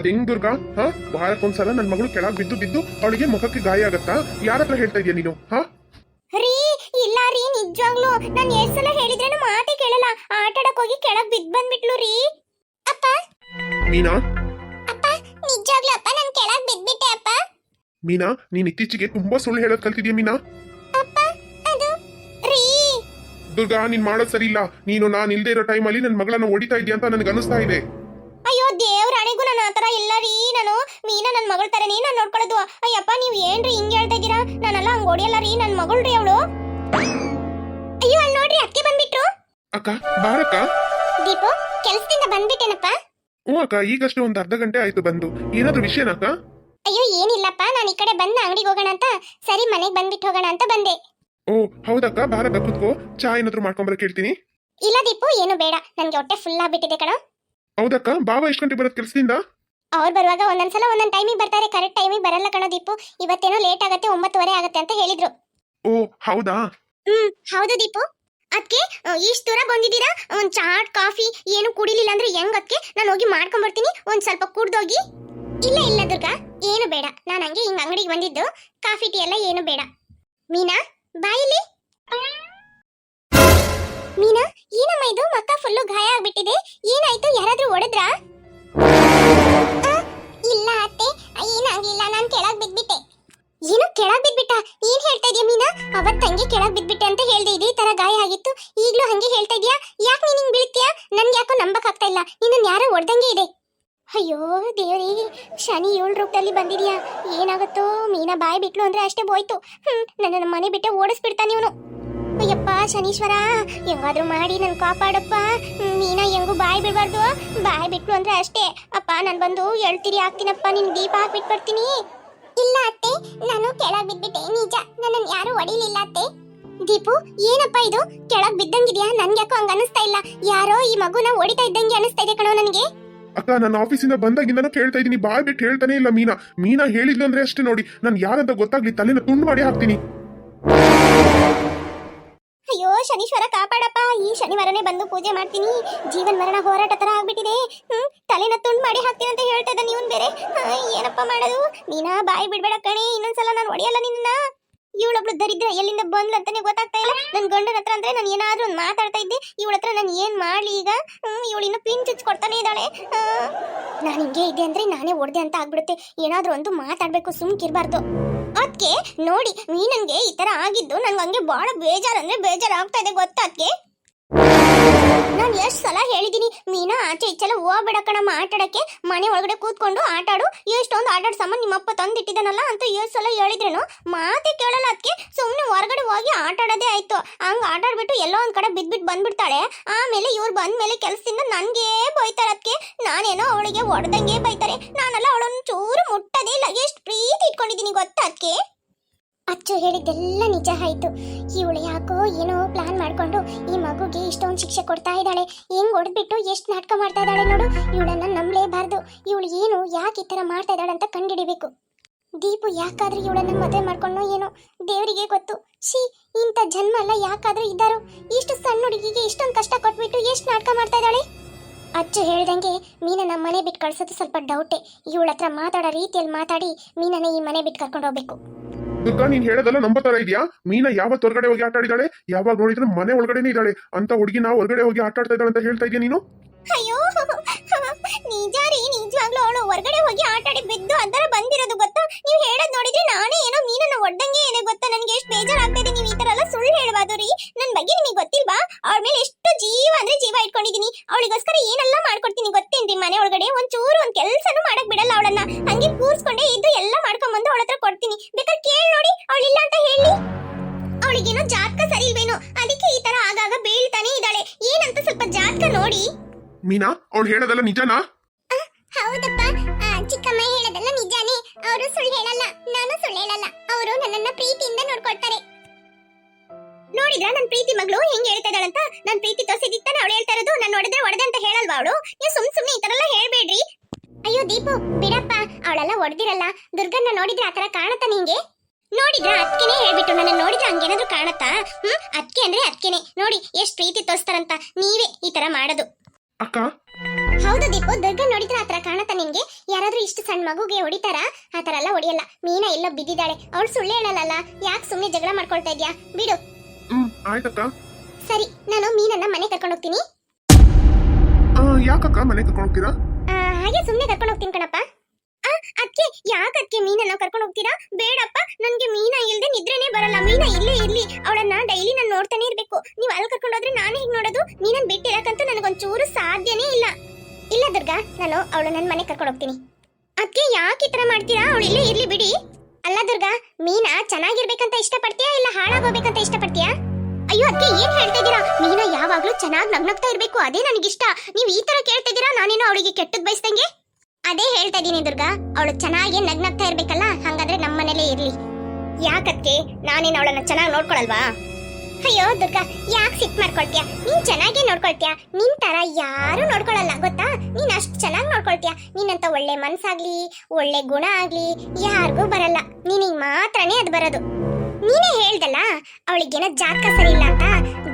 ಅದೇಂಗ್ ದುರ್ಗಾ? ವಾರಕ್ಕೊಂದ್ಸಲ ನನ್ ಮಗಳು ಕೆಳಗ್ ಬಿದ್ದು ಬಿದ್ದು ಅವಳಿಗೆ ಮುಖಕ್ಕೆ ಗಾಯ ಆಗತ್ತಾ? ಯಾರ ಹತ್ರ ಹೇಳ್ತಾ ಇದೀಯ ನೀನು? ರೀ ಇಲ್ಲ ರೀ, ನಿಜವಾಗ್ಲೂ ನಾನು ಎಷ್ಟು ಸಲ ಹೇಳಿದ್ರೇನು ಮಾತೇ ಕೇಳಲ್ಲ. ಆಟ ಆಡಕ್ ಹೋಗಿ ಕೆಳಗ್ ಬಿದ್ದು ಬಂದ್ಬಿಟ್ಲು ರೀ. ಅಪ್ಪ ಮೀನಾ, ಅಪ್ಪ ನಿಜವಾಗ್ಲೂ ಅಪ್ಪ ನಾನು ಕೆಳಗ್ ಬಿದ್ಬಿಟ್ಟೆ ಅಪ್ಪ. ಮೀನಾ, ನೀನ್ ಇತ್ತೀಚೆಗೆ ತುಂಬಾ ಸುಳ್ಳು ಹೇಳೋದ್ ಕಲ್ತಿದ್ಯಾ ಮೀನಾ? ಅಪ್ಪ ಅದು ರೀ. ದುರ್ಗಾ, ನೀನ್ ಮಾಡೋದ್ ಸರಿ ಇಲ್ಲ. ನೀನು ನಾನ್ ಇಲ್ದೇ ಇರೋ ಟೈಮಲ್ಲಿ ನನ್ ಮಗಳನ್ನ ಹೊಡಿತಾ ಇದೀಯ ಅಂತ ನನ್ಗೆ ಅನಿಸ್ತಾ ಇದೆ. ಅಯ್ಯೋ ದೇವ್ರ ಹಣೆಗೂ ನಾನು ಆತರ ಇಲ್ಲ ರೀ. ನಾನು ಮೀನಾ ನನ್ ಮಗಳ ತರನೇ ನಾನು ನೋಡ್ಕೊಳ್ಳೋದು. ಅಯ್ಯಪ್ಪ ನೀವ್ ಏನ್ರಿ ಹಿಂಗ್ ಹೇಳ್ತಾ ಇದೀರಾ? ನಾನೆಲ್ಲ ಹಂಗ್ ಹೊಡಿಯಲ್ಲ ರೀ, ನನ್ ಮಗಳ್ರಿ ಅವಳು. ಅಯ್ಯೋ ಅಲ್ಲಿ ನೋಡ್ರಿ ಅಕ್ಕೆ ಬಂದ್ಬಿಟ್ರು. ಅಕ್ಕ ಬಾರಕ್ಕ. ದೀಪು ಕೆಲ್ಸದಿಂದ ಬಂದ್ಬಿಟ್ಟೇನಪ್ಪ? ಹ್ಞೂ ಅಕ್ಕ, ಈಗಷ್ಟೇ ಒಂದ್ ಅರ್ಧ ಗಂಟೆ ಆಯ್ತು ಬಂದು. ಏನಾದ್ರೂ ವಿಷಯನಕ್ಕ? ಅಯ್ಯೋ ಏನಿಲ್ಲಪ್ಪ, ನಾನು ಈ ಕಡೆ ಬಂದ ಅಂಗಡಿಗೆ ಹೋಗೋಣ ಅಂತ, ಸರಿ ಮನೆಗೆ ಬಂದ್ಬಿಟ್ಟು ಹೋಗೋಣ ಅಂತ ಬಂದೆ. ಓ ಹೌದಕ್ಕ, ಬಾರಕ್ಕ ಕುತ್ಕೋ. ಚಾ ಏನಾದ್ರೂ ಮಾಡ್ಕೊಂಬರಕ್ ಹೇಳ್ತೀನಿ. ಇಲ್ಲ ದೀಪು ಏನು ಬೇಡ, ನನ್ಗೆ ಹೊಟ್ಟೆ ಫುಲ್ ಆಗ್ಬಿಟ್ಟಿದೆ ಕಣ. ಹೌದಕ್ಕ, ಬಾವ ಎಷ್ಟು ಗಂಟೆ ಬರೋದ್ ಕೆಲ್ಸದಿಂದ? ಅವ್ರು ಬರುವಾಗ ಒಂದೊಂದ್ಸಲ ಒಂದೊಂದ್ ಟೈಮಿಗೆ ಬರ್ತಾರೆ, ಕರೆಕ್ಟ್ ಟೈಮಿಗೆ ಬರಲ್ಲ ಕಣ ದೀಪು. ಇವತ್ತೇನೋ ಲೇಟ್ ಆಗತ್ತೆ, 9:30 ಆಗತ್ತೆ ಅಂತ ಹೇಳಿದ್ರು. ಓ ಹೌದಾ? ಹೌದು ದೀಪು. ಅದಕ್ಕೆ ಇಷ್ಟು ದೂರ ಬಂದಿದ್ದೀರಾ, ಒಂದ್ ಚಾಟ್ ಕಾಫಿ ಏನು ಕುಡಿಲಿಲ್ಲ ಅಂದ್ರೆ ಹೆಂಗ್? ಅದಕ್ಕೆ ನಾನು ಹೋಗಿ ಮಾಡ್ಕೊಂಡ್ ಬರ್ತೀನಿ, ಒಂದ್ ಸ್ವಲ್ಪ ಕುಡ್ದೋಗಿ. ಇಲ್ಲ ಇಲ್ಲ ದುರ್ಗಾ, ಏನು ಬೇಡ, ನಾನು ಹಂಗೆ ಹಿಂಗ್ ಅಂಗಡಿಗೆ ಬಂದಿದ್ದು, ಕಾಫಿ ಟೀ ಎಲ್ಲ ಏನು ಬೇಡ. ಮೀನಾ ಬಾಯಿಲಿ. ಮೀನಾ ಏನಮ್ಮ ಇದು? ಮಕ್ಕ ಫುಲ್ಲು ಗಾಯ ಆಗ್ಬಿಟ್ಟಿದೆ, ಏನಾಯ್ತು? ಯಾರಾದ್ರೂ ಹೊಡೆದ್ರಾ? ಇಲ್ಲ ಅತ್ತೆ, ಏನಾಗಿಲ್ಲ, ನಾನು ಕೆಳಗ್ ಬಿದ್ಬಿಟ್ಟೆ. ಏನು ಕೆಳಗ್ ಬಿದ್ಬಿಟ್ಟ? ಏನ್ ಹೇಳ್ತಾ ಇದೀಯ ಮೀನಾ? ಅವತ್ತು ಹಂಗೆ ಕೆಳಗ್ ಬಿದ್ಬಿಟ್ಟೆ ಅಂತ ಹೇಳ್ದೆ, ಇದೇ ತರ ಗಾಯ ಆಗಿತ್ತು, ಈಗ್ಲೂ ಹಂಗೆ ಹೇಳ್ತಾ ಇದೀಯಾ? ಯಾಕೆ ನೀನ್ ಹಿಂಗ್ ಬೀಳ್ತೀಯಾ? ನನ್ಗೆ ಯಾಕೋ ನಂಬಕ್ ಆಗ್ತಾ ಇಲ್ಲ, ನಿನ್ನ ಯಾರೋ ಹೊಡೆದಂಗೆ ಇದೆ. ಅಯ್ಯೋ ದೇವರೇ, ಶನಿ 7 ರೂಪದಲ್ಲಿ ಬಂದಿದ್ಯಾ? ಏನಾಗುತ್ತೋ? ಮೀನಾ ಬಾಯಿ ಬಿಟ್ಲು ಅಂದ್ರೆ ಅಷ್ಟೇ ಬೋಯ್ತು. ನನ್ನ ಮನೆ ಬಿಟ್ಟೆ ಓಡಿಸ್ಬಿಡ್ತಾನೆ ಇವನು. ಅಯ್ಯಪ್ಪ ಶನೀಶ್ವರ, ಹೆಂಗಾದ್ರೂ ಮಾಡಿ ನನ್ ಕಾಪಾಡಪ್ಪ. ಮೀನಾ ಹೆಂಗೂ ಬಾಯಿ ಬಿಡ್ಬಾರ್ದು, ಬಾಯಿ ಬಿಟ್ಲು ಅಂದ್ರೆ ಅಷ್ಟೇ. ಅಪ್ಪ ನಾನು ಬಂದು ಎಳ್ತಿರಿ ಹಾಕ್ತೀನಪ್ಪ, ನಿನ್ ದೀಪ ಹಾಕ್ಬಿಟ್ಟು ಬರ್ತೀನಿ. ಇಲ್ಲ ಅತ್ತೆ, ನಾನು ಕೆಳಗ್ ಬಿದ್ಬಿಟ್ಟೆ ನಿಜ, ನನ್ನನ್ನು ಯಾರು ಹೊಡಿಲಿಲ್ಲ ಅತ್ತೆ. ದೀಪು ಏನಪ್ಪ ಇದು? ಕೆಳಗ್ ಬಿದ್ದಂಗಿದ್ಯಾ? ನನ್ಗೆ ಯಾಕೋ ಹಂಗ ಅನಿಸ್ತಾ ಇಲ್ಲ, ಯಾರೋ ಈ ಮಗುನ ಹೊಡಿತಾ ಇದ್ದಂಗೆ ಅನಿಸ್ತಾ ಇದೆ ಕಣೋ ನನಗೆ. ಅಕ್ಕ, ನನ್ನ ಆಫೀಸಿಂದ ಬಂದಾಗಿಂದನೂ ಕೇಳ್ತಾ ಇದೀನಿ, ಬಾಯ್ ಬಿಟ್ಟು ಹೇಳ್ತಾನೆ ಇಲ್ಲ. ಮೀನಾ ಹೇಳಿದ್ಲು ಅಂದ್ರೆ ಅಷ್ಟೇ ನೋಡಿ, ನಾನು ಯಾರಂತ ಗೊತ್ತಾಗ್ಲಿ ತಲೆನ ತುಂಡು ಮಾಡಿ ಹಾಕ್ತೀನಿ. ಅಯ್ಯೋ ಶನೀಶ್ವರ ಕಾಪಾಡಪ್ಪ, ಈ ಶನಿವಾರನೇ ಬಂದು ಪೂಜೆ ಮಾಡ್ತೀನಿ. ಜೀವನ್ ಮರಣ ಹೋರಾಟ ತರ ಆಗ್ಬಿಟ್ಟಿದೆ. ತಲೆನ ತುಂಡು ಮಾಡಿ ಹಾಕ್ತೀನಿ ಅಂತ ಹೇಳ್ತಾ ಇದ್ದ ನೀವನ್ ಬೇರೆ. ಏನಪ್ಪ ಮಾಡೋದು? ಮೀನಾ ಬಾಯಿ ಬಿಡ್ಬೇಡ ಕಣೆ, ಇನ್ನೊಂದ್ಸಲ ನಾನು ಹೊಡೆಯಲ್ಲ ನಿನ್ನ. ಇವಳೊಬ್ಳು ದರಿದ್ರ ಎಲ್ಲಿಂದ ಬಂದ್ಲು ಅಂತಾನೆ ಗೊತ್ತಾಗ್ತಾ ಇಲ್ಲ. ನನ್ ಗಂಡನ ಹತ್ರ ಅಂದ್ರೆ ನಾನು ಏನಾದ್ರೂ ಒಂದು ಮಾತಾಡ್ತಾ ಇದ್ದೆ, ಇವಳ ಹತ್ರ ನಾನು ಏನ್ ಮಾಡ್ಲಿ ಈಗ? ಇವಳು ಇನ್ನು ಪಿನ್ ಚುಚ್ಕೊಡ್ತಾನೆ ಇದ್ದಾಳೆ. ನಾನು ಹಿಂಗೆ ಇದೆ ಅಂದ್ರೆ ನಾನೇ ಹೊಡೆದೆ ಅಂತ ಆಗ್ಬಿಡುತ್ತೆ. ಏನಾದ್ರೂ ಒಂದು ಮಾತಾಡ್ಬೇಕು, ಸುಮ್ಕಿರ್ಬಾರ್ದು. ಅದಕ್ಕೆ ನೋಡಿ ಮೀನನ್ಗೆ ಈ ತರ ಆಗಿದ್ದು ನನ್ಗೆ ಹಂಗೆ ಬಹಳ ಬೇಜಾರಂದ್ರೆ ಬೇಜಾರಾಗ್ತಾ ಇದೆ ಗೊತ್ತಾ? ಅದಕ್ಕೆ ನಾನು ಎಷ್ಟು ಸಲ ಹೇಳಿದೀನಿ, ಮೀನಾ ಆಚೆ ಈಚೆಲ್ಲ ಹೋಗ್ಬೇಡ ಕಣಮ್ಮ ಆಟಾಡಕ್ಕೆ, ಮನೆ ಒಳಗಡೆ ಕೂತ್ಕೊಂಡು ಆಟಾಡು, ಎಷ್ಟೊಂದು ಆಟಾಡ್ ಸಾಮಾನು ನಿಮ್ಮಪ್ಪ ತಂದಿಟ್ಟಿದ್ದಾನಲ್ಲ ಅಂತ ಎಷ್ಟು ಸಲ ಹೇಳಿದ್ರೇನು ಮಾತೆ ಕೇಳಲ್ಲ. ಅದಕ್ಕೆ ಸುಮ್ಮನೆ ಹೊರಗಡೆ ಹೋಗಿ ಆಟಾಡೋದೇ ಆಯ್ತು. ಹಂಗ ಆಟಾಡ್ಬಿಟ್ಟು ಎಲ್ಲೋ ಒಂದ್ ಕಡೆ ಬಿದ್ಬಿಟ್ಟು ಬಂದ್ಬಿಡ್ತಾಳೆ. ಆಮೇಲೆ ಇವ್ರು ಬಂದ್ಮೇಲೆ ಕೆಲಸದಿಂದ ನನ್ಗೆ ಬೈತಾರೆ. ಅದಕ್ಕೆ ನಾನೇನೋ ಅವಳಿಗೆ ಹೊಡೆದಂಗೆ ಬೈತಾರೆ, ನಾನೆಲ್ಲ ಅವಳನ್ನು ಚೂರು ಮುಟ್ಟದೇ ಇಲ್ಲ. ಎಷ್ಟು ಪ್ರೀತಿ ಇಟ್ಕೊಂಡಿದೀನಿ ಗೊತ್ತಾ? ಅದಕ್ಕೆ ಅಚ್ಚು ಹೇಳಿದ್ದೆಲ್ಲ ನಿಜ ಆಯ್ತು. ಇವಳು ಯಾಕೋ ಏನೋ ಪ್ಲಾನ್ ಮಾಡ್ಕೊಂಡು ಈ ಮಗುಗೆ ಇಷ್ಟೊಂದು ಶಿಕ್ಷೆ ಕೊಡ್ತಾ ಇದ್ದಾಳೆ. ಹೆಂಗ್ ಹೊಡೆದ್ಬಿಟ್ಟು ಎಷ್ಟು ನಾಟಕ ಮಾಡ್ತಾ ಇದ್ದಾಳೆ ನೋಡು. ಇವಳನ್ನ ನಂಬಲೇಬಾರ್ದು. ಇವಳು ಏನು ಯಾಕೆ ಈ ತರ ಮಾಡ್ತಾ ಇದ್ದಾಳೆ ಅಂತ ಕಂಡುಹಿಡಿಬೇಕು. ದೀಪು ಯಾಕಾದ್ರೂ ಇವಳನ್ನ ಮದುವೆ ಮಾಡ್ಕೊಂಡೋ ಏನೋ, ದೇವರಿಗೆ ಗೊತ್ತು. ಇಂಥ ಜನ್ಮ ಎಲ್ಲ ಯಾಕಾದ್ರೂ ಇದ್ದಾರೋ? ಇಷ್ಟು ಸಣ್ಣ ಹುಡುಗಿಗೆ ಇಷ್ಟೊಂದು ಕಷ್ಟ ಕೊಟ್ಬಿಟ್ಟು ಎಷ್ಟು ನಾಟಕ ಮಾಡ್ತಾ ಇದ್ದಾಳೆ. ಅಚ್ಚು ಹೇಳ್ದಂಗೆ ಮೀನನ್ನ ಮನೆ ಬಿಟ್ಟು ಕಳ್ಸೋದು ಸ್ವಲ್ಪ ಡೌಟೇ. ಇವಳ ಹತ್ರ ಮಾತಾಡೋ ರೀತಿಯಲ್ಲಿ ಮಾತಾಡಿ ಮೀನನ್ನ ಈ ಮನೆ ಬಿಟ್ಟು ಕರ್ಕೊಂಡು ಹೋಗ್ಬೇಕು. ದುರ್ಗಾ, ನೀನ್ ಹೇಳೋದಲ್ಲ ನಂಬತರ ಇದೆಯಾ? ಮೀನಾ ಯಾವತ್ತು ಹೊರಗಡೆ ಹೋಗಿ ಆಟ ಆಡಿದಾಳೆ? ಯಾವಾಗ ನೋಡಿದ್ರೆ ಮನೆ ಒಳಗಡೆನೇ ಇದ್ದಾಳೆ ಅಂತ ಹುಡುಗಿ ನಾವು ಹೊರಗಡೆ ಹೋಗಿ ಆಟ ಆಡ್ತಾ ಇದ್ದಾಳೆ ಅಂತ ಹೇಳ್ತಾ ಇದೀಯ ನೀನು? ಅಯ್ಯೋ ನಿಜ ರೀ, ನಿಜವಾಗ್ಲೂ ಅವಳು ಹೊರಗಡೆ ಹೋಗಿ ಆಟ ಆಡಿ ಬಿದ್ದು ಅದರ ಬಂದಿರೋದು ಗೊತ್ತಾ? ನೀವು ಹೇಳೋದ್ ನೋಡಿದ್ರೆ ನಾನೇ ಏನೋ ಮೀನನ್ನ ಹೊಡ್ದಂಗೆ ಇದೆ ಗೊತ್ತಾ? ನನ್ಗೆ ಎಷ್ಟು ಬೇಜಾರಾಗ್ತಾ ಇದೆ. ನೀವು ಈ ತರ ಎಲ್ಲ ಸುಳ್ಳು ಹೇಳ್ಬಾರ್ದು ರೀ. ನನ್ ಬಗ್ಗೆ ನಿಮಗೆ ಗೊತ್ತಿಲ್ವಾ? ಅವಳ ಮೇಲೆ ಎಷ್ಟು ಜೀವ ಅಂದ್ರೆ ಜೀವ ಇಟ್ಕೊಂಡಿದೀನಿ. ಅವಳಿಗೋಸ್ಕರ ಏನೆಲ್ಲ ಮಾಡ್ಕೊಡ್ತೀನಿ ಗೊತ್ತೇನ್ರಿ? ಮನೆ ಒಳಗಡೆ ಒಂಚೂರು ಒಂದ್ ಕೆಲ್ಸನೂ ಮಾಡಕ್ ಬಿಡಲ್ಲ ಅವಳನ್ನ. ಹಂಗೆ ಕೂರ್ಸ್ಕೊಂಡೆ ಇದ್ದು ಎಲ್ಲ ಮಾಡ್ಕೊಂಡ್ ಬಂದು ಅವಳ ಹತ್ರ ಕೊಡ್ತೀನಿ. ಬೇಕಾದ್ರೆ ಕೇಳಿ ನೋಡಿ, ಅವಳಿಲ್ಲ ಅಂತ ಹೇಳಿ. ಅವಳಿಗೇನೋ ಜಾತಕ ಸರಿ ಇಲ್ವೇನೋ, ಅದಕ್ಕೆ ಈ ತರ ಆಗಾಗ ಬೀಳ್ತಾನೆ ಇದ್ದಾಳೆ. ಏನಂತ ಸ್ವಲ್ಪ ಜಾತಕ ನೋಡಿ. ಮೀನಾ, ಅವಳು ಹೇಳೋದಲ್ಲ ನಿಜನಾ? ಹೌದಪ್ಪ, ಚಿಕ್ಕಮ್ಮ ಹೇಳೋದಲ್ಲ ನಿಜಾನೇ. ಅವರು ಸುಳ್ಳು ಹೇಳಲ್ಲ, ನಾನು ಸುಳ್ಳು ಹೇಳಲ್ಲ. ಅವರು ನನ್ನನ್ನ ಪ್ರೀತಿಯಿಂದ ನೋಡ್ಕೊಳ್ತಾರೆ. ನೋಡಿದ್ರ ನನ್ ಪ್ರೀತಿ ಮಗಳು ಹೆಂಗ್ ಹೇಳ್ತಾ ಇದ್ದಾಳಂತ? ನನ್ ಪ್ರೀತಿ ತೋರಿಸಿದಿತ್ತಾನೆ ಅವಳು ಹೇಳ್ತಾ ಇರೋದು. ನಾನು ಹೊಡೆದ್ರೆ ಹೊಡೆದೆ ಅಂತ ಹೇಳಲ್ವಾ ಅವಳು? ನೀವು ಸುಮ್ನೆ ಈ ತರ ಎಲ್ಲ ಹೇಳ್ಬೇಡ್ರಿ. ಅಯ್ಯೋ ದೀಪು ಬಿಡಪ್ಪ, ಅವಳೆಲ್ಲ ಹೊಡೆದಿರಲ್ಲ. ದುರ್ಗನ್ನ ನೋಡಿದ್ರೆ ಆತರ ಕಾಣತ್ತಾ ನಿಂಗೆ? ನೋಡಿದ್ರ ಅದ್ಕೆನೆ ಹೇಳ್ಬಿಟ್ಟು ನನ್ನ ನೋಡಿದ್ರೆ ಹಂಗೇನಾದ್ರೂ ಕಾಣತ್ತಾ? ಅದ್ಕೆ ಅಂದ್ರೆ ಅದ್ಕೆನೆ ನೋಡಿ ಎಷ್ಟ್ ಪ್ರೀತಿ ತೋರಿಸ್ತಾರಂತ. ನೀವೇ ಈ ತರ ಮಾಡೋದು. ಅಕ್ಕ ಹೌದು ದೀಪು, ದುರ್ಗ ನೋಡಿದ್ರೆ ಆತರ ಕಾಣತ್ತಾ ನಿನ್ಗೆ? ಯಾರಾದ್ರೂ ಇಷ್ಟು ಸಣ್ಣ ಮಗುಗೆ ಹೊಡಿತಾರ? ಆತರ ಎಲ್ಲ ಹೊಡಿಯಲ್ಲ. ಮೀನಾ ಎಲ್ಲೋ ಬಿದ್ದಿದ್ದಾಳೆ, ಅವಳು ಸುಳ್ಳು ಹೇಳಲ್ಲ. ಯಾಕೆ ಸುಮ್ನೆ ಜಗಳ ಮಾಡ್ಕೊಳ್ತಾ ಇದ್ಯಾ? ಬಿಡು. ಆಯ್ತಕ್ಕ. ಸರಿ, ನಾನು ಮೀನನ್ನ ಮನೆ ಕರ್ಕೊಂಡು ಹೋಗ್ತೀನಿ. ಯಾಕಕ್ಕ ಮನೆ ಕರ್ಕೊಂಡು ಹೋಗ್ತೀರಾ? ಹಾಗೆ ಸುಮ್ನೆ ಕರ್ಕೊಂಡು ಹೋಗ್ತೀನಿ ಕಣಪ್ಪ. ಅದಕ್ಕೆ ಯಾಕಕ್ಕೆ ಮೀನನ್ನ ಕರ್ಕೊಂಡು ಹೋಗ್ತೀರಾ? ಬೇಡಪ್ಪ, ನನ್ಗೆ ಮೀನಾ ಇಲ್ದೆ ನಿದ್ರೆನೇ ಬರಲ್ಲ. ಮೀನಾ ಇಲ್ಲೇ ಇರ್ಲಿ, ಅವಳನ್ನ ಡೈಲಿ ನಾನು ನೋಡ್ತಾನೆ ಇರ್ಬೇಕು. ನೀವ್ ಅಲ್ಲಿ ಕರ್ಕೊಂಡು ಹೋದ್ರೆ ನಾನು ಹೇಗ್ ನೋಡೋದು? ಮೀನನ್ ಬಿಟ್ಟಿರಕ್ಕಂತೂ ನನಗೊಂಚೂರು ಸಾಧ್ಯನೇ ಇಲ್ಲ. ಇಲ್ಲ ದುರ್ಗಾ, ನಾನು ಅವಳು ನನ್ನ ಮನೆ ಕರ್ಕೊಂಡು ಹೋಗ್ತೀನಿ. ಅದಕ್ಕೆ ಯಾಕೆ ಈ ತರ ಮಾಡ್ತೀರಾ? ಅವಳು ಇಲ್ಲೇ ಇರ್ಲಿ ಬಿಡಿ. ಅಲ್ಲ ದುರ್ಗಾ, ಮೀನಾ ಚೆನ್ನಾಗಿರ್ಬೇಕಂತ ಇಷ್ಟಪಡ್ತೀಯಾ ಇಲ್ಲ ಹಾಳಾಗೋಗ್ಬೇಕಂತ ಇಷ್ಟಪಡ್ತೀಯಾ? ಅಯ್ಯೋ ಅದಕ್ಕೆ ಏನ್ ಹೇಳ್ತಾ ಇದ್ದೀರಾ? ಮೀನಾ ಯಾವಾಗ್ಲೂ ಚೆನ್ನಾಗಿ ನಗ್ನಗ್ತಾ ಇರ್ಬೇಕು, ಅದೇ ನನಗಿಷ್ಟ. ನೀವ್ ಈ ತರ ಕೇಳ್ತಾ ಇದ್ದೀರಾ? ನಾನೇನೋ ಅವಳಿಗೆ ಕೆಟ್ಟದ್ ಬಯಸ್ದಂಗೆ? ಅದೇ ಹೇಳ್ತಾ ಇದೀನಿ ದುರ್ಗಾ, ಅವಳು ಚೆನ್ನಾಗಿ ನಗ್ನಗ್ತಾ ಇರ್ಬೇಕಲ್ಲ, ಹಂಗಾದ್ರೆ ನಮ್ಮನೇಲೇ ಇರ್ಲಿ. ಯಾಕಕ್ಕೆ? ನಾನೇನು ಅವಳನ್ನ ಚೆನ್ನಾಗಿ ನೋಡ್ಕೊಳಲ್ವಾ? ಅಯ್ಯೋ ದುರ್ಗಾ, ಯಾಕೆ ಸಿಟ್ ಮಾಡ್ಕೊಳ್ತೀಯ? ನೀನ್ ಚೆನ್ನಾಗೇ ನೋಡ್ಕೊಳ್ತೀಯ. ನಿನ್ ತರ ಯಾರು ನೋಡ್ಕೊಳಲ್ಲ ಗೊತ್ತಾ? ನೀನ್ ಅಷ್ಟ್ ಚೆನ್ನಾಗಿ ನೋಡ್ಕೊಳ್ತೀಯ. ನೀನಂತ ಒಳ್ಳೆ ಮನ್ಸಾಗ್ಲಿ ಒಳ್ಳೆ ಗುಣ ಆಗ್ಲಿ ಯಾರಿಗೂ ಬರಲ್ಲ. ನಿನಗ್ ಮಾತ್ರನೇ ಅದು ಬರೋದು. ನೀನೇ ಹೇಳ್ದಲ್ಲ ಅವಳಿಗೇನೋ ಜಾತಕ ಸರಿ ಇಲ್ಲ ಅಂತ.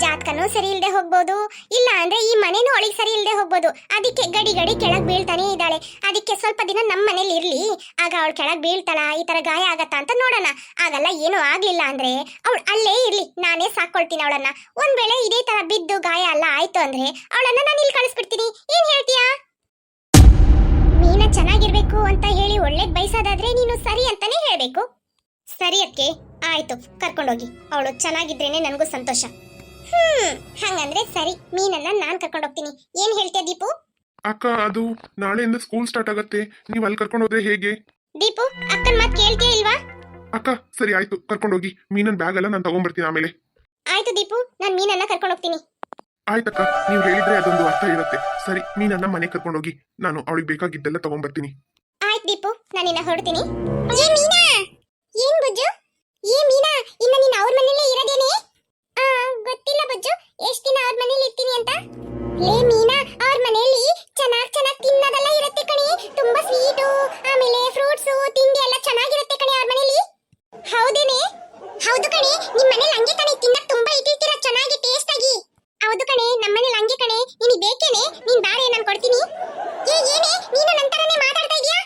ಜಾತಕನೂ ಸರಿ ಇಲ್ಲದೆ ಹೋಗ್ಬೋದು, ಇಲ್ಲ ಅಂದ್ರೆ ಈ ಮನೆನೂ ಅವಳಿಗೆ ಸರಿ ಇಲ್ಲದೆ ಹೋಗ್ಬೋದು. ಅದಕ್ಕೆ ಗಡಿ ಗಡಿ ಕೆಳಗ್ ಬೀಳ್ತಾನೆ ಇದ್ದಾಳೆ. ಅದಕ್ಕೆ ಸ್ವಲ್ಪ ದಿನ ನಮ್ಮ ಮನೇಲಿ ಇರ್ಲಿ, ಆಗ ಅವಳು ಕೆಳಗ್ ಬೀಳ್ತಾಳ, ಈ ತರ ಗಾಯ ಆಗತ್ತಾ ಅಂತ ನೋಡೋಣ. ಆಗಲ್ಲ ಏನೂ ಆಗ್ಲಿಲ್ಲ ಅಂದ್ರೆ ಅವಳು ಅಲ್ಲೇ ಇರ್ಲಿ, ನಾನೇ ಸಾಕೊಳ್ತೀನಿ ಅವಳನ್ನ. ಒಂದ್ ವೇಳೆ ಇದೇ ತರ ಬಿದ್ದು ಗಾಯ ಎಲ್ಲ ಆಯ್ತು ಅಂದ್ರೆ ಅವಳನ್ನ ನಾನು ಇಲ್ಲಿ ಕಳಿಸ್ಬಿಡ್ತೀನಿ. ಏನ್ ಹೇಳ್ತೀಯಾ? ಮೀನಾ ಚೆನ್ನಾಗಿರ್ಬೇಕು ಅಂತ ಹೇಳಿ ಒಳ್ಳೇದ್ ಬಯಸೋದಾದ್ರೆ ನೀನು ಸರಿ ಅಂತಾನೆ ಹೇಳ್ಬೇಕು. ಸರಿ ಅಕ್ಕೆ, ಆಯ್ತು, ಕರ್ಕೊಂಡೋಗಿ. ಅವಳು ಚೆನ್ನಾಗಿದ್ರೇನೆ ನನಗೂ ಸಂತೋಷ. ಹಂಗಂದ್ರೆ ಸರಿ, ಮೀನನ್ನ ನಾನ್ ಕರ್ಕೊಂಡು ಹೋಗ್ತೀನಿ. ಏನ್ ಹೇಳ್ತೀಯ ದೀಪು? ಅಕ್ಕ, ಅದು ನಾಳೆಯಿಂದ ಸ್ಕೂಲ್ ಸ್ಟಾರ್ಟ್ ಆಗತ್ತೆ, ನೀವ್ ಅಲ್ಲಿ ಕರ್ಕೊಂಡು ಹೋದ್ರೆ ಹೇಗೆ? ದೀಪು, ಅಕ್ಕನ್ ಮಾತ್ ಕೇಳ್ತೀಯ ಇಲ್ವಾ? ಅಕ್ಕ ಸರಿ ಆಯ್ತು, ಕರ್ಕೊಂಡೋಗಿ. ಮೀನನ್ ಬ್ಯಾಗ್ ಎಲ್ಲ ನಾನು ತಗೊಂಡ್ಬರ್ತೀನಿ ಆಮೇಲೆ. ಆಯ್ತು ದೀಪು, ನಾನ್ ಮೀನನ್ನ ಕರ್ಕೊಂಡು ಹೋಗ್ತೀನಿ. ಆಯ್ತಕ್ಕ, ನೀವು ಹೇಳಿದ್ರೆ ಅದೊಂದು ಅರ್ಥ ಇರುತ್ತೆ. ಸರಿ, ಮೀನನ್ನ ಮನೆ ಕರ್ಕೊಂಡೋಗಿ, ನಾನು ಅವಳಿಗೆ ಬೇಕಾಗಿದ್ದೆಲ್ಲ ತಗೊಂಡ್ಬರ್ತೀನಿ. ಆಯ್ತು ದೀಪು, ನಾನಿನ್ನ ಹೊರಡ್ತೀನಿ. ಏ ಮೀನಾ! ಏನ್ ಬುಜ್ಜು? ಏ ಮೀನಾ, ಇನ್ನ ನೀನ್ ಅವ್ರ ಮನೇಲೇ ಇರೋದೇನೆ? ಗೊತ್ತಿಲ್ಲ ಬುಜ್ಜು, ಎಷ್ಟ್ ದಿನ ಅವ್ರ ಮನೇಲಿ ಇರ್ತೀನಿ ಅಂತ. ಲೇ ಮೀನಾ, ಅವ್ರ ಮನೇಲಿ ಚೆನ್ನಾಗ್ ತಿನ್ನೋದೆಲ್ಲ ಇರುತ್ತೆ ಕಣಿ. ತುಂಬಾ ಸ್ವೀಟು, ಆಮೇಲೆ ಫ್ರೂಟ್ಸು, ತಿಂಡಿ ಎಲ್ಲ ಚೆನ್ನಾಗಿರುತ್ತೆ ಕಣಿ ಅವ್ರ ಮನೇಲಿ. ಹೌದೇನೆ? ಹೌದು ಕಣೆ, ನಿಮ್ ಮನೇಲಿ ಹಂಗೆ ಕಣೆ, ತಿನ್ನಕ್ ತುಂಬಾ ಇಟ್ಟಿರ್ತೀರ ಚೆನ್ನಾಗಿ ಟೇಸ್ಟ್ ಆಗಿ. ಹೌದು ಕಣೆ, ನಮ್ಮನೇಲಿ ಹಂಗೆ ಕಣೆ. ನಿನಗೆ ಬೇಕೇನೆ? ನೀನ್ ಬಾರೆ, ನಾನು ಕೊಡ್ತೀನಿ. ಏನೇ ನೀನು ನಂತರನೇ ಮಾತಾಡ್ತಾ ಇದೀಯಾ?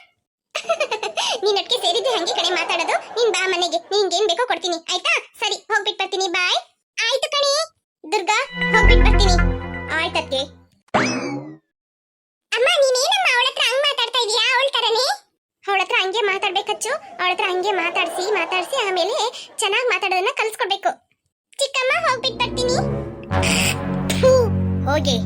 ನೀನ್ ಒಟ್ಟಿಗೆ ಸೇರಿದ್ರೆ ಹಂಗೆ ಕಣೆ ಮಾತಾಡೋದು. ನೀನ್ ಬಾ ಮನೆಗೆ, ನಿನ್ಗೇನ್ ಬೇಕೋ ಕೊಡ್ತೀನಿ, ಆಯ್ತಾ? ಸರಿ, ಹೋಗ್ಬಿಟ್ಟು ಬರ್ತೀನಿ, ಬಾಯ್. ಆಯ್ತು ಕಣೆ ದುರ್ಗಾ, ಹೋಗ್ಬಿಟ್ಟು ಬರ್ತೀನಿ. ಆಯ್ತಕ್ಕೆ. ಅಮ್ಮ, ನೀನೇನಮ್ಮ ಅವಳ ಹತ್ರ ಹಂಗ್ ಮಾತಾಡ್ತಾ ಇದೀಯಾ? ಅವಳ ತರನೇ ಅವಳ ಹತ್ರ ಹಂಗೆ ಮಾತಾಡ್ಬೇಕಚ್ಚು. ಅವಳ ಹತ್ರ ಹಂಗೆ ಮಾತಾಡ್ಸಿ ಆಮೇಲೆ ಚೆನ್ನಾಗಿ ಮಾತಾಡೋದನ್ನ ಕಲ್ಸ್ಕೊಡ್ಬೇಕು. ಚಿಕ್ಕಮ್ಮ, ಹೋಗ್ಬಿಟ್ಟು ಬರ್ತೀನಿ. ಹೋಗಿ.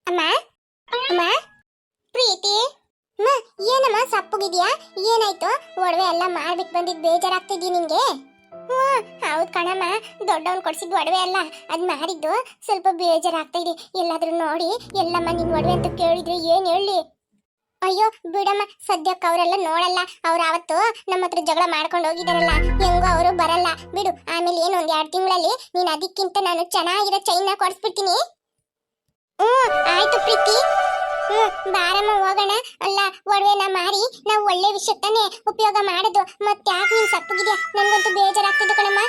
ಅಮ್ಮ ಅಮ್ಮ, ಪ್ರೀತಿ ಅಮ್ಮ, ಏನಮ್ಮ ಸಪ್ಪಗಿದ್ಯಾ? ಏನಾಯ್ತು? ಒಡವೆ ಎಲ್ಲ ಮಾಡ್ಬಿಟ್ಟು ಬಂದಿದ್ ಬೇಜಾರಾಗ್ತಿದ್ಯಾ ನಿನ್ಗೆ? ಹೌದ್ ಕಣಮ್ಮ, ದೊಡ್ಡವನ್ ಕೊಡ್ಸಿದ್ ಒಡವೆ ಅಲ್ಲ, ಅದ್ ಮಾರಿದ್ದು ಸ್ವಲ್ಪ ಬೇಜಾರಾಗ್ತಾ ಇದೆ. ಎಲ್ಲಾದ್ರೂ ನೋಡಿ ಎಲ್ಲಮ್ಮ ನಿನ್ ಒಡವೆ ಅಂತ ಕೇಳಿದ್ರೆ ಏನ್ ಹೇಳಿ? ಅಯ್ಯೋ ಬಿಡಮ್ಮ, ಸದ್ಯಕ್ಕೆ ಅವರೆಲ್ಲ ನೋಡಲ್ಲ. ಅವ್ರು ಅವತ್ತು ನಮ್ಮ ಹತ್ರ ಜಗಳ ಮಾಡ್ಕೊಂಡು ಹೋಗಿದಾರಲ್ಲ, ಹೆಂಗೋ ಅವರು ಬರಲ್ಲ ಬಿಡು. ಆಮೇಲೆ ಏನು ಒಂದ್ 2 ತಿಂಗಳಲ್ಲಿ ನೀನ್ ಅದಕ್ಕಿಂತ ನಾನು ಚೆನ್ನಾಗಿರೋ ಚೈನ್ನ ಕೊಡ್ಸ್ಬಿಡ್ತೀನಿ. ಆಯ್ತು ಪ್ರೀತಿ. ಬಾರಮ್ಮ ಹೋಗೋಣ. ಅಲ್ಲ, ಒಡವೆನ ಮಾರಿ ನಾವು ಒಳ್ಳೆ ವಿಷಯ ತಾನೇ ಉಪಯೋಗ ಮಾಡೋದು. ಮತ್ತೆ ಯಾಕೆ ನೀನ್ ಸಪ್ಪಗಿದ್ಯಾ? ನನ್ಗಂತೂ ಬೇಜಾರಾಗ್ತಿದ್ದು ಕಣಮ್ಮ.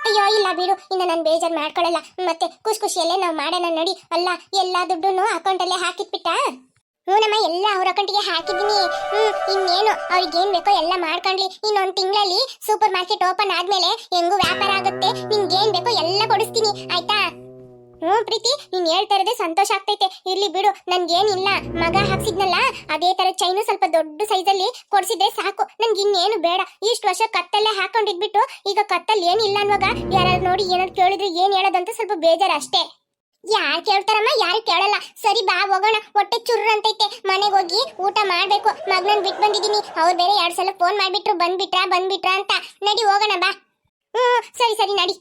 ಅಯ್ಯೋ ಇಲ್ಲ ಬಿಡು, ಇನ್ನು ನಾನು ಬೇಜಾರು ಮಾಡ್ಕೊಳ್ಳಲ್ಲ. ಮತ್ತೆ ಖುಷಿಯಲ್ಲೇ ನಾವು ಮಾಡೋಣ ನೋಡಿ. ಅಲ್ಲ, ಎಲ್ಲಾ ದುಡ್ಡು ಅಕೌಂಟಲ್ಲೇ ಹಾಕಿಟ್ಬಿಟ್ಟ? ಹ್ಞೂನಮ್ಮ, ಎಲ್ಲ ಅವ್ರ ಅಕೌಂಟಿಗೆ ಹಾಕಿದ್ದೀನಿ. ಇನ್ನೇನು ಅವ್ರಿಗೆ ಏನ್ ಬೇಕೋ ಎಲ್ಲ ಮಾಡ್ಕೊಂಡ್ಲಿ. ಇನ್ನೊಂದ್ ತಿಂಗಳಲ್ಲಿ ಸೂಪರ್ ಮಾರ್ಕೆಟ್ ಓಪನ್ ಆದ್ಮೇಲೆ ಹೆಂಗೂ ವ್ಯಾಪಾರ ಆಗುತ್ತೆ. ನಿನ್ಗೇನ್ ಬೇಕೋ ಎಲ್ಲ ಕೊಡಿಸ್ತೀನಿ, ಆಯ್ತಾ? ಪ್ರೀತಿ, ನೀನ್ ಹೇಳ್ತಾ ಇರೋದೇ ಸಂತೋಷ ಆಗ್ತೈತೆ. ಇರ್ಲಿ ಬಿಡು, ನನ್ಗೇನಿಲ್ಲ. ಮಗ ಹಾಕ್ಸಿದ್ನಲ್ಲ ಅದೇ ತರ ಚೈನು ಸ್ವಲ್ಪ ದೊಡ್ಡ ಸೈಜಲ್ಲಿ ಕೊಡ್ಸಿದ್ರೆ ಸಾಕು. ನನ್ಗೆ ಇನ್ನೇನು ಬೇಡ. ಇಷ್ಟು ವರ್ಷ ಕತ್ತಲ್ಲೇ ಹಾಕೊಂಡಿದ್ಬಿಟ್ಟು ಈಗ ಕತ್ತಲ್ಲಿ ಏನಿಲ್ಲ ಅನ್ನುವಾಗ ಯಾರು ನೋಡಿ ಏನಾದ್ರು ಕೇಳಿದ್ರೆ ಏನ್ ಹೇಳೋದಂತ ಸ್ವಲ್ಪ ಬೇಜಾರು ಅಷ್ಟೇ. ಯಾರು ಕೇಳ್ತಾರಮ್ಮ? ಯಾರು ಕೇಳಲ್ಲ. ಸರಿ ಬಾ ಹೋಗೋಣ, ಹೊಟ್ಟೆ ಚುರ್ರ ಅಂತೈತೆ. ಮನೆಗೆ ಹೋಗಿ ಊಟ ಮಾಡ್ಬೇಕು. ಮಗನನ್ ಬಿಟ್ಟು ಬಂದಿದ್ದೀನಿ. ಅವ್ರು ಬೇರೆ 2 ಸಲ ಫೋನ್ ಮಾಡ್ಬಿಟ್ರು ಬಂದ್ಬಿಟ್ರಾ ಅಂತ. ನಡಿ ಹೋಗೋಣ ಬಾ. ಸರಿ ನಡಿ.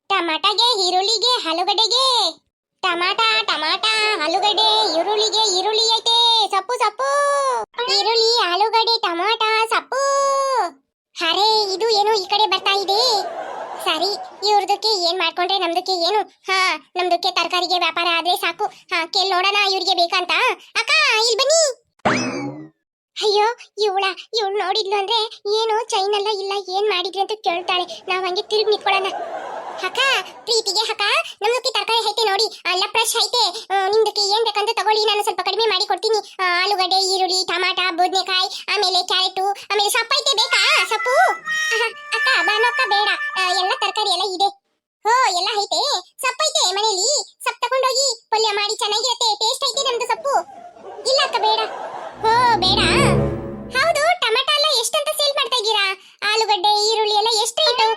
ಟಮಾಟಗೆ, ಈರುಳ್ಳಿಗೆ, ಆಲೂಗಡ್ಡೆಗೆ, ಟಮಾಟ ಟಮಾಟ ಆಲೂಗಡ್ಡೆ ಈರುಳ್ಳಿ ಐತೆ ಸೊಪ್ಪು ಈರುಳ್ಳಿ ಆಲೂಗಡ್ಡೆ ಟಮಾಟ ಸೊಪ್ಪು. ಅರೆ ಇದು ಏನು ಈ ಕಡೆ ಬರ್ತಾ ಇದೆ. ಸರಿ ಇವ್ರದಕ್ಕೆ ಏನ್ ಮಾಡ್ಕೊಂಡ್ರೆ ನಮ್ದಕ್ಕೆ ಏನು. ನಮ್ದಕ್ಕೆ ತರಕಾರಿಗೆ ವ್ಯಾಪಾರ ಆದ್ರೆ ಸಾಕು. ಕೇಳ್ ನೋಡೋಣ ಇವ್ರಿಗೆ ಬೇಕಂತ. ಅಕ್ಕ ಇಲ್ಲಿ ಬನ್ನಿ. ಅಯ್ಯೋ ಇವಳು ನೋಡಿದ್ಲು ಅಂದ್ರೆ ಏನು ಚೈನ್ ಎಲ್ಲ ಇಲ್ಲ ಏನ್ ಮಾಡಿದ್ರಿ ಅಂತ ಕೇಳ್ತಾಳೆ. ನಾವ್ ಹಂಗೆ ತಿರುಗಿ ನಿಂತ್ಕೊಳ್ಳೋಣ. ಅಕ್ಕ ಪ್ರೀತಿಗೆ ಅಕ್ಕ ನಮ್ದಕ್ಕೆ ತರಕಾರಿ ಐತೆ ನೋಡಿ, ಎಲ್ಲ ಫ್ರೆಶ್ ಐತೆ. ನಿಮ್ದಕ್ಕೆ ಏನ್ ಬೇಕಂತ ತಗೊಳ್ಳಿ, ನಾನು ಸ್ವಲ್ಪ ಕಡಿಮೆ ಮಾಡಿ ಕೊಡ್ತೀನಿ. ಆಲೂಗಡ್ಡೆ ಈರುಳ್ಳಿ ಟಮಾಟ ಬದನೆಕಾಯಿ ಆಮೇಲೆ ಕ್ಯಾರೆಟ್ ಆಮೇಲೆ ಸೊಪ್ಪು ಐತೆ. ಬೇಕಾ ಸೊಪ್ಪು? ಅಕ್ಕ ಬಾನಕ್ಕ ಬೇಡ, ಎಲ್ಲ ತರಕಾರಿ ಎಲ್ಲ ಇದೆ. ಎಲ್ಲ ಐತೆ. ಸೊಪ್ಪು ಐತೆ ಮನೇಲಿ, ಸೊಪ್ಪು ತಗೊಂಡೋಗಿ ಪಲ್ಯ ಮಾಡಿ ಚೆನ್ನಾಗಿರತ್ತೆ. ಟೇಸ್ಟ್ ಐತೆ ನಮ್ದು ಸೊಪ್ಪು. ಇಲ್ಲ ಅಕ್ಕ ಬೇಡ. ಬೇಡ. ಹೌದು ಟಮಾಟ ಎಲ್ಲ ಎಷ್ಟಂತ ಸೇಲ್ ಮಾಡ್ತಾ ಇದ್ದೀರಾ? ಆಲೂಗಡ್ಡೆ ಈರುಳ್ಳಿ ಎಲ್ಲ ಎಷ್ಟು ರೇಟು?